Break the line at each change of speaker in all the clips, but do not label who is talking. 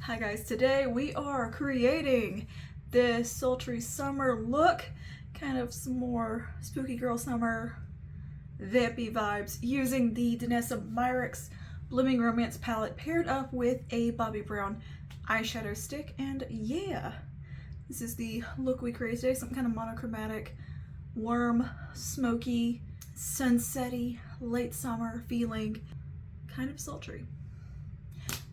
Hi guys, today we are creating this sultry summer look, kind of some more spooky girl summer vampy vibes using the Danessa Myricks Blooming Romance palette paired up with a Bobbi Brown eyeshadow stick. And yeah, this is the look we created today, some kind of monochromatic, warm, smoky, sunsetty, late summer feeling, kind of sultry.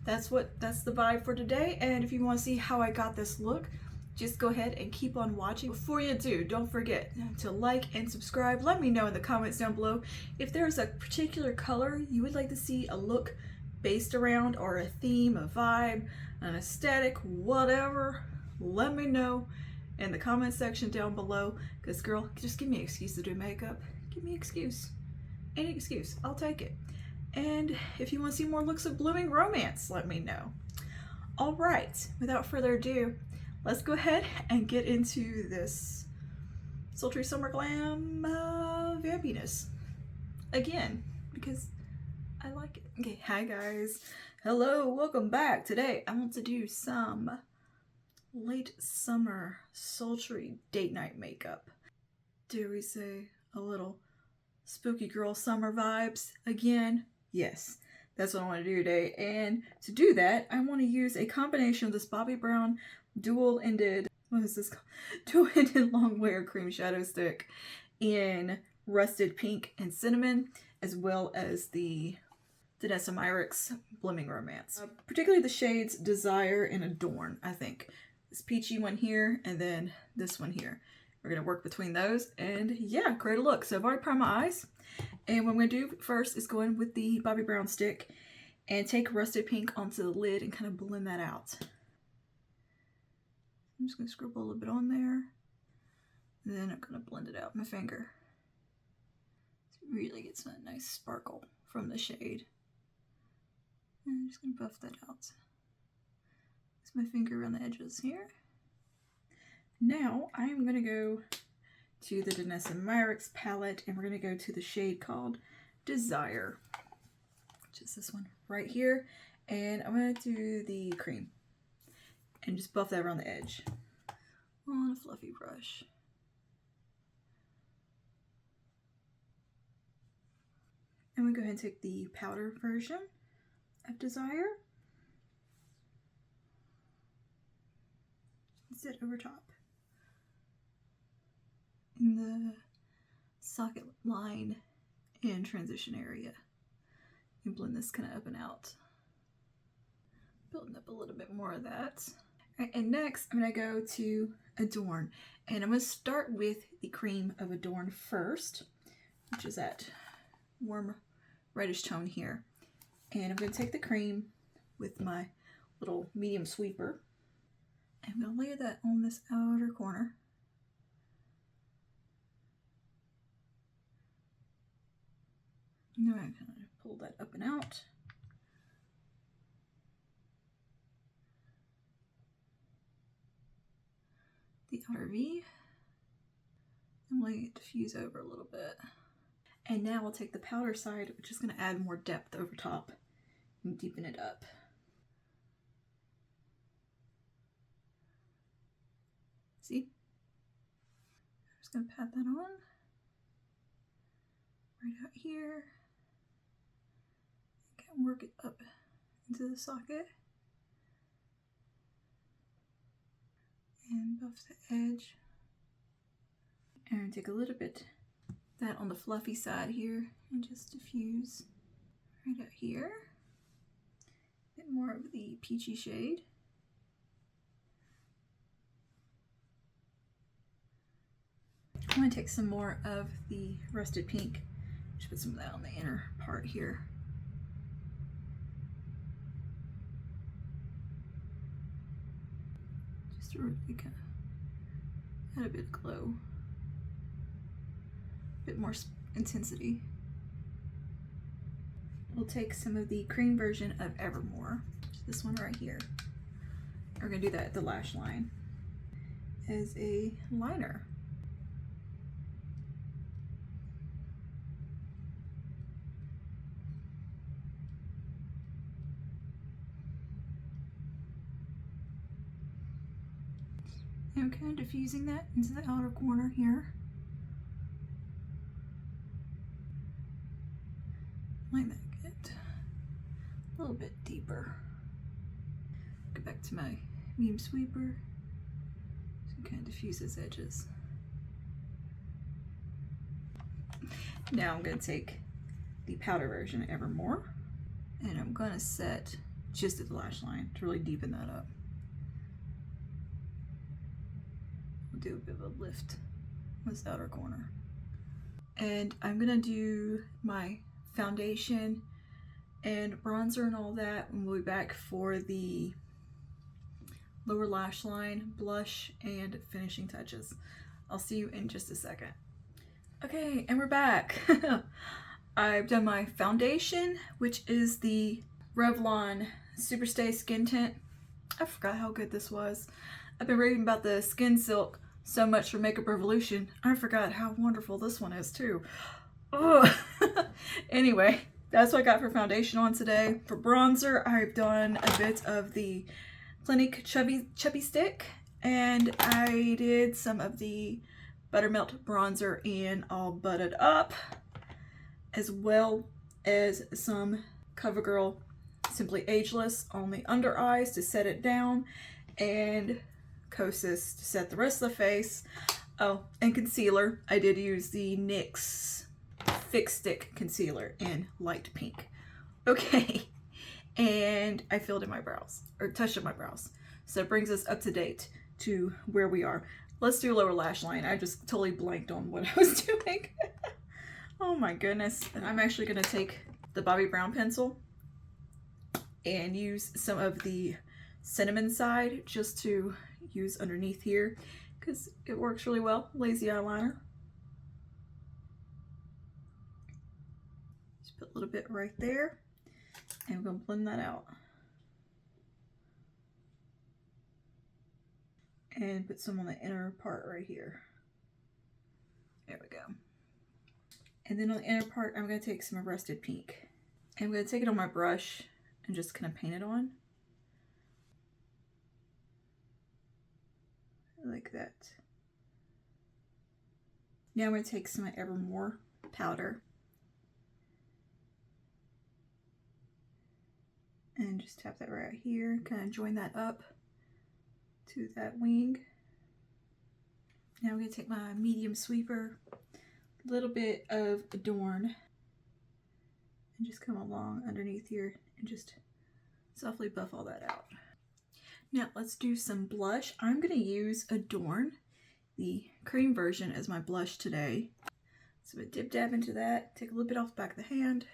That's the vibe for today. And if you want to see how I got this look, just go ahead and keep on watching. Before you do, don't forget to like and subscribe. Let me know in the comments down below if there's a particular color you would like to see a look based around, or a theme, a vibe, an aesthetic, whatever. Let me know in the comment section down below, because girl, just give me an excuse to do makeup. Give me an excuse. Any excuse, I'll take it. And if you want to see more looks of Blooming Romance, let me know. All right, without further ado, let's go ahead and get into this sultry summer glam vampiness again, because I like it. Okay, hi guys. Hello, welcome back. Today I want to do some late summer sultry date night makeup. Dare we say a little spooky girl summer vibes again? Yes, that's what I want to do today. And to do that, I want to use a combination of this Bobbi Brown dual-ended, what is this called? Dual-ended long wear cream shadow stick in rusted pink and cinnamon, as well as the Danessa Myricks Blooming Romance. Particularly the shades Desire and Adorn, I think. This peachy one here, and then this one here. We're going to work between those, and yeah, create a look. So I've already primed my eyes. And what I'm going to do first is go in with the Bobbi Brown stick and take rusted pink onto the lid and kind of blend that out. I'm just going to scribble a little bit on there. And then I'm going to blend it out with my finger. So it really gets that nice sparkle from the shade. And I'm just going to buff that out. Use my finger around the edges here. Now I am going to go to the Danessa Myricks palette, and we're going to go to the shade called Desire, which is this one right here. And I'm going to do the cream and just buff that around the edge on a fluffy brush. And we go ahead and take the powder version of Desire and sit over top in the socket line and transition area, and blend this kind of up and out, building up a little bit more of that. All right, and next I'm going to go to Adorn, and I'm going to start with the cream of Adorn first, which is that warm reddish tone here. And I'm going to take the cream with my little medium sweeper, and I'm going to layer that on this outer corner. Now I kind of pull that up and out. The outer V. I'm letting it diffuse over a little bit. And now I'll take the powder side, which is going to add more depth over top and deepen it up. See? I'm just going to pat that on. Right out here. Work it up into the socket and buff the edge, and take a little bit that on the fluffy side here and just diffuse right out here. A bit more of the peachy shade. I'm going to take some more of the rusted pink, just put some of that on the inner part here. To really kind of add a bit of glow, a bit more intensity. We'll take some of the cream version of Evermore, this one right here. We're going to do that at the lash line as a liner. I'm kind of diffusing that into the outer corner here. Like that, get a little bit deeper. Go back to my medium sweeper. So kind of diffuse those edges. Now I'm going to take the powder version of Evermore, and I'm going to set just at the lash line to really deepen that up. I'll do a bit of a lift on this outer corner. And I'm going to do my foundation and bronzer and all that, and we'll be back for the lower lash line, blush, and finishing touches. I'll see you in just a second. Okay, and we're back. I've done my foundation, which is the Revlon Superstay Skin Tint. I forgot how good this was. I've been reading about the Skin Silk so much for Makeup Revolution. I forgot how wonderful this one is too. Oh. Anyway, that's what I got for foundation on today. For bronzer, I've done a bit of the Clinique Chubby Stick, and I did some of the Buttermelt bronzer in All Butted Up, as well as some CoverGirl Simply Ageless on the under eyes to set it down, and Kosas to set the rest of the face. Oh, and concealer. I did use the NYX Fix Stick Concealer in light pink. Okay, and I filled in my brows, or touched up my brows. So it brings us up to date to where we are. Let's do lower lash line. I just totally blanked on what I was doing. Oh my goodness. And I'm actually going to take the Bobbi Brown pencil and use some of the cinnamon side just to use underneath here because it works really well. Lazy eyeliner. Just put a little bit right there, and I'm going to blend that out. And put some on the inner part right here. There we go. And then on the inner part, I'm going to take some Arrested Pink. And I'm going to take it on my brush and just kind of paint it on. Like that. Now I'm going to take some Evermore powder. And just tap that right here. Kind of join that up to that wing. Now I'm going to take my medium sweeper, a little bit of Adorn, and just come along underneath here and just softly buff all that out. Now let's do some blush. I'm going to use Adorn, the cream version, as my blush today. So I dip dab into that, take a little bit off the back of the hand,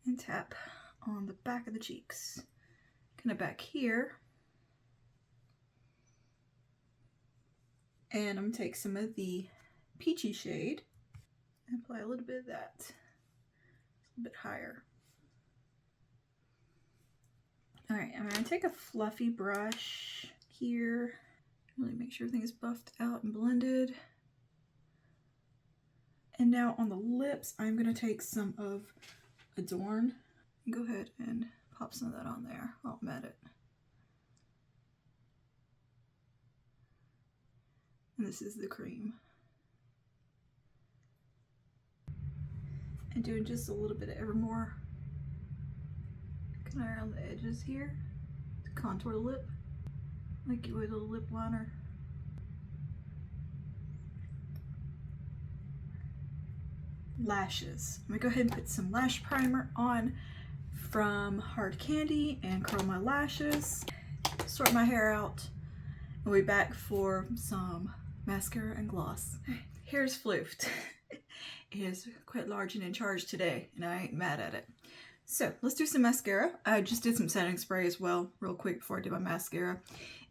and tap on the back of the cheeks. Kind of back here. And I'm going to take some of the peachy shade and apply a little bit of that, a little bit higher. All right, I'm going to take a fluffy brush here, really make sure everything is buffed out and blended. And now on the lips, I'm going to take some of Adorn and go ahead and pop some of that on there while I'm at it. And this is the cream. And doing just a little bit of Evermore kind of around the edges here to contour the lip like you would a lip liner. Lashes. I'm gonna go ahead and put some lash primer on from Hard Candy and curl my lashes, sort my hair out, and we'll be back for some mascara and gloss. Hair's floofed. It is quite large and in charge today, and I ain't mad at it. So let's do some mascara. I just did some setting spray as well, real quick before I did my mascara.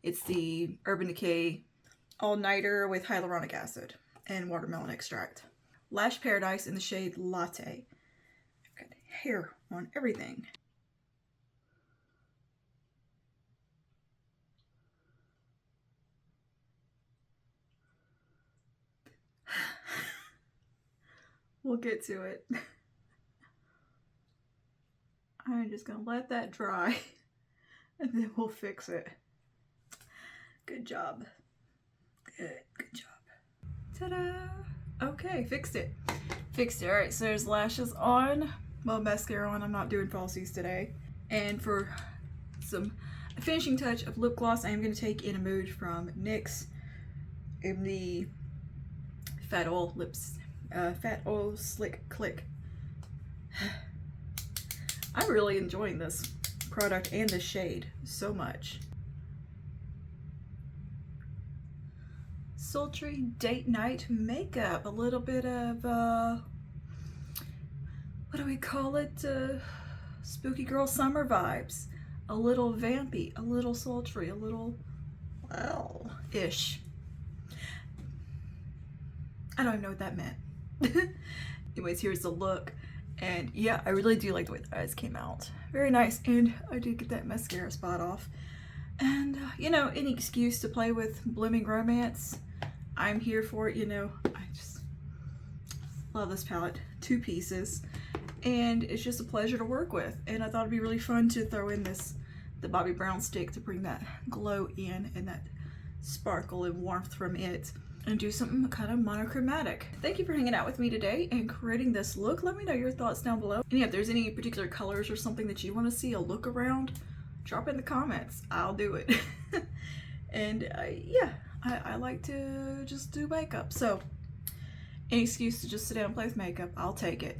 It's the Urban Decay All Nighter with hyaluronic acid and watermelon extract. Lash Paradise in the shade Latte. I've got hair on everything. We'll get to it. I'm just gonna let that dry and then we'll fix it. Good job. Good job. Ta-da! Okay, fixed it. All right, so there's lashes on. Well, mascara on. I'm not doing falsies today. And for some finishing touch of lip gloss, I am going to take In a Mood from NYX in the Fat Oil Slick Click. I'm really enjoying this product and this shade so much. Sultry Date Night Makeup. A little bit of, what do we call it? Spooky Girl Summer vibes. A little vampy, a little sultry, a little, well-ish. I don't even know what that meant. Anyways, here's the look. And yeah, I really do like the way the eyes came out. Very nice. And I did get that mascara spot off. And, you know, any excuse to play with blooming romance, I'm here for it. You know, I just love this palette. 2 pieces. And it's just a pleasure to work with. And I thought it'd be really fun to throw in the Bobbi Brown stick to bring that glow in and that sparkle and warmth from it. And do something kind of monochromatic. Thank you for hanging out with me today and creating this look. Let me know your thoughts down below. And yeah, if there's any particular colors or something that you want to see a look around, drop in the comments. I'll do it. And yeah, I like to just do makeup. So any excuse to just sit down and play with makeup, I'll take it.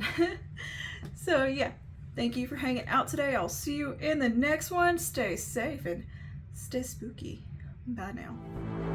So yeah, thank you for hanging out today. I'll see you in the next one. Stay safe and stay spooky. Bye now.